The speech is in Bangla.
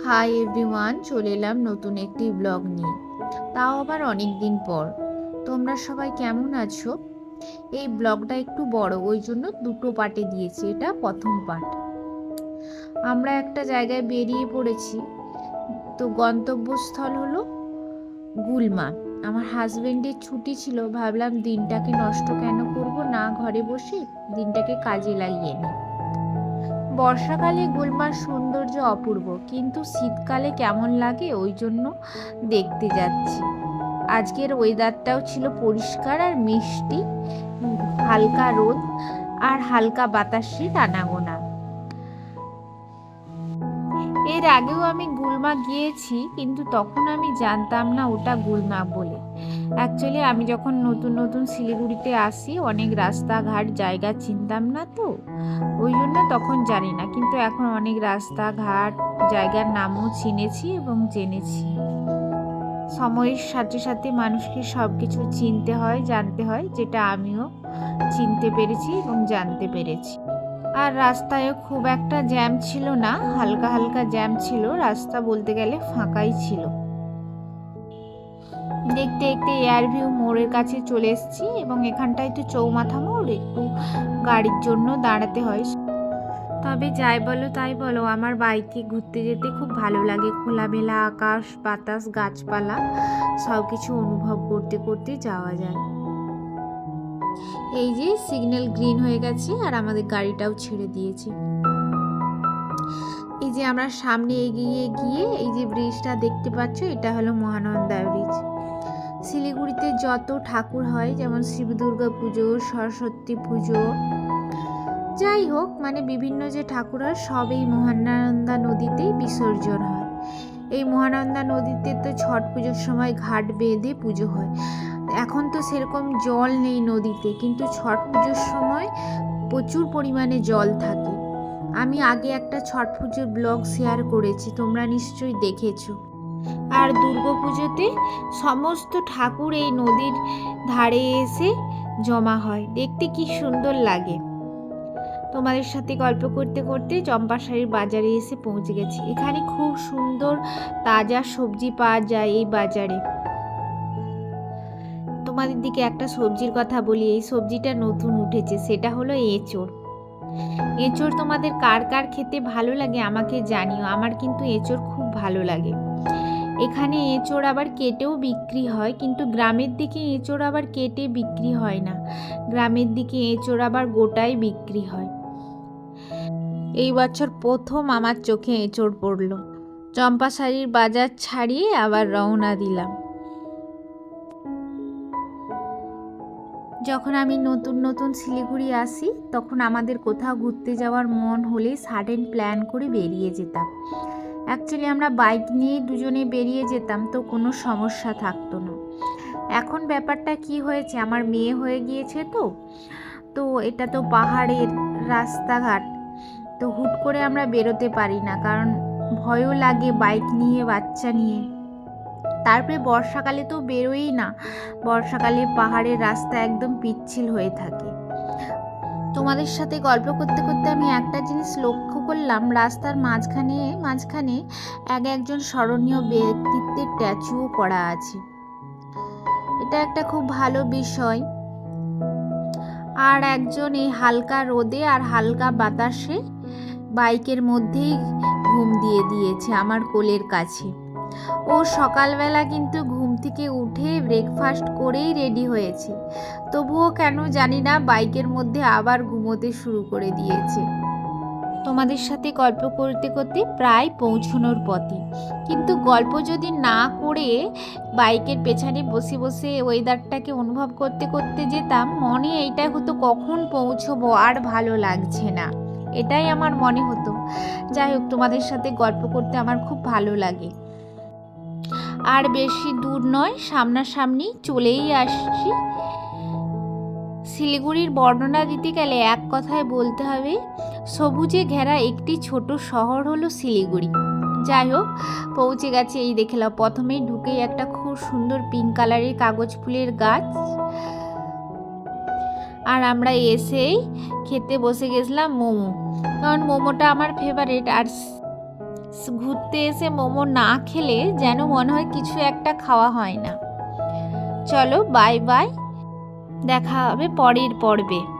হাই এভরিওয়ান, চলে এলাম নতুন একটি ব্লগ নিয়ে, তাও আবার অনেক দিন পর। তোমরা সবাই কেমন আছো? এই ব্লগটা একটু বড়, ওই জন্য দুটো পার্টে দিয়েছি। এটা প্রথম পার্ট। আমরা একটা জায়গায় বেরিয়ে পড়েছি, তো গন্তব্যস্থল হলো গুলমা। আমার হাজবেন্ডের ছুটি ছিল, ভাবলাম দিনটাকে নষ্ট কেন করব, না ঘরে বসে দিনটাকে কাজে লাগিয়ে নিই। বর্ষাকালে গুলমার সৌন্দর্য অপূর্ব, কিন্তু শীতকালে কেমন লাগে ওই জন্য দেখতে যাচ্ছি। আজকের ওয়েদারটাও ছিল পরিষ্কার আর মিষ্টি, হালকা রোদ আর হালকা বাতাসের আনাগোনা। এর আগেও আমি গুলমা গিয়েছি, কিন্তু তখন আমি জানতাম না ওটা গুলমা বলে। অ্যাকচুয়ালি আমি যখন নতুন নতুন শিলিগুড়িতে আসি, অনেক রাস্তাঘাট জায়গা চিনতাম না, তো ওই জন্য তখন জানি না, কিন্তু এখন অনেক রাস্তাঘাট জায়গার নামও চিনেছি এবং জেনেছি। সময়ের সাথে সাথে মানুষকে সব কিছু চিনতে হয়, জানতে হয়, যেটা আমিও চিনতে পেরেছি এবং জানতে পেরেছি। আর রাস্তায় খুব একটা জ্যাম ছিল না, হালকা হালকা জ্যাম ছিল, রাস্তা বলতে গেলে ফাঁকাই ছিল। দেখতে দেখতে এয়ার ভিউ মোড়ের কাছে চলে এসেছি, এবং এখানটায় তো চৌমাথা মোড়, একটু গাড়ির জন্য দাঁড়াতে হয়। তবে যাই বলো তাই বলো, আমার বাইকে ঘুরতে যেতে খুব ভালো লাগে। খোলামেলা আকাশ, বাতাস, গাছপালা সব কিছু অনুভব করতে করতে যাওয়া যায়। এই যে সিগন্যাল গ্রিন হয়ে গেছে আর আমাদের গাড়িটাও ছেড়ে দিয়েছে। এই যে আমরা সামনে এগিয়ে গিয়ে এই যে ব্রিজটা দেখতে পাচ্ছ, এটা হলো মহানন্দা ব্রিজ। শিলিগুড়িতে যত ঠাকুর হয়, যেমন শিব দুর্গা পুজো, সরস্বতী পুজো, যাই হোক, মানে বিভিন্ন যে ঠাকুর হয় সব এই মহানন্দা নদীতেই বিসর্জন হয়। এই মহানন্দা নদীতে তো ছট পুজোর সময় ঘাট বেঁধে পুজো হয়। এখন তো সেরকম জল নেই নদীতে, কিন্তু ছট পুজোর সময় প্রচুর পরিমাণে জল থাকে। আমি আগে একটা ছট পুজোর ব্লগ শেয়ার করেছি, তোমরা নিশ্চয়ই দেখেছো। আর দুর্গাপুজোতে সমস্ত ঠাকুর এই নদীর ধারে এসে জমা হয়, দেখতে কি সুন্দর লাগে। তোমাদের সাথে গল্প করতে করতে চম্পাশাড়ির বাজারে এসে পৌঁছে গেছি। এখানে খুব সুন্দর তাজা সবজি পাওয়া যায় এই বাজারে। তোমাদের দিকে একটা সবজির কথা বলি, এই সবজিটা নতুন উঠেছে, সেটা হলো এঁচোড়। এঁচোড় তোমাদের কার কার খেতে ভালো লাগে আমাকে জানিও, আমার কিন্তু এঁচোড় খুব ভালো লাগে। এখানে এঁচোড় আবার কেটেও বিক্রি হয়, কিন্তু গ্রামের দিকে এঁচোড় আবার কেটে বিক্রি হয় না, গ্রামের দিকে এঁচোড় আবার গোটাই বিক্রি হয়। এই বছর প্রথম আমার চোখে এঁচোড় পড়লো। চম্পাশাড়ির বাজার ছাড়িয়ে আবার রওনা দিলাম। যখন আমি নতুন নতুন শিলিগুড়ি আসি, তখন আমাদের কোথাও ঘুরতে যাওয়ার মন হলে সাডেন প্ল্যান করে বেরিয়ে যেতাম। অ্যাকচুয়ালি আমরা বাইক নিয়ে দুজনে বেরিয়ে যেতাম, তো কোনো সমস্যা থাকতো না। এখন ব্যাপারটা কি হয়েছে, আমার মেয়ে হয়ে গিয়েছে, তো এটা তো পাহাড়ের রাস্তাঘাট, তো হুট করে আমরা বেরোতে পারি না, কারণ ভয়ও লাগে বাইক নিয়ে, বাচ্চা নিয়ে। তারপরে বর্ষাকালে তো বেরোই না, বর্ষাকালে পাহাড়ের রাস্তা একদম পিচ্ছিল হয়ে থাকে। তোমাদের সাথে গল্প করতে করতে আমি একটা জিনিস লক্ষ্য করলাম, রাস্তার মাঝখানে মাঝখানে একজন স্মরণীয় ব্যক্তিত্বের স্ট্যাচুও করা আছে। এটা একটা খুব ভালো বিষয়। আর একজন এই হালকা রোদে আর হালকা বাতাসে বাইকের মধ্যেই ঘুম দিয়ে দিয়েছে আমার কোলের কাছে। ও সকালবেলা কিন্তু ঘুম থেকে উঠে ব্রেকফাস্ট করেই রেডি হয়েছে, তবুও কেন জানি না বাইকের মধ্যে আবার ঘুমোতে শুরু করে দিয়েছে। তোমাদের সাথে গল্প করতে করতে প্রায় পৌঁছানোর পথে, কিন্তু গল্প যদি না করে বাইকের পেছনে বসে বসে ওয়েদারটাকে অনুভব করতে করতে যেতাম, মনে এইটা হতো কখন পৌঁছবো, আর ভালো লাগছে না, এটাই আমার মনে হতো। যাই হোক, তোমাদের সাথে গল্প করতে আমার খুব ভালো লাগে। আর বেশি দূর নয়, সামনাসামনি চলেই আসছি। শিলিগুড়ির বর্ণনা দিতে গেলে এক কথায় বলতে হবে, সবুজে ঘেরা একটি ছোট শহর হলো শিলিগুড়ি। যাই হোক, পৌঁছে গেছে। এই দেখে নাও, প্রথমেই ঢুকেই একটা খুব সুন্দর পিঙ্ক কালারের কাগজ ফুলের গাছ, আর আমরা এসেই খেতে বসে গেছিলাম মোমো, কারণ মোমোটা আমার ফেভারিট। আর ঘুরতে এসে মোমো না খেলে যেন মনে হয় কিছু একটা খাওয়া হয় না। চলো বাই বাই, দেখা হবে পরের পর্বে।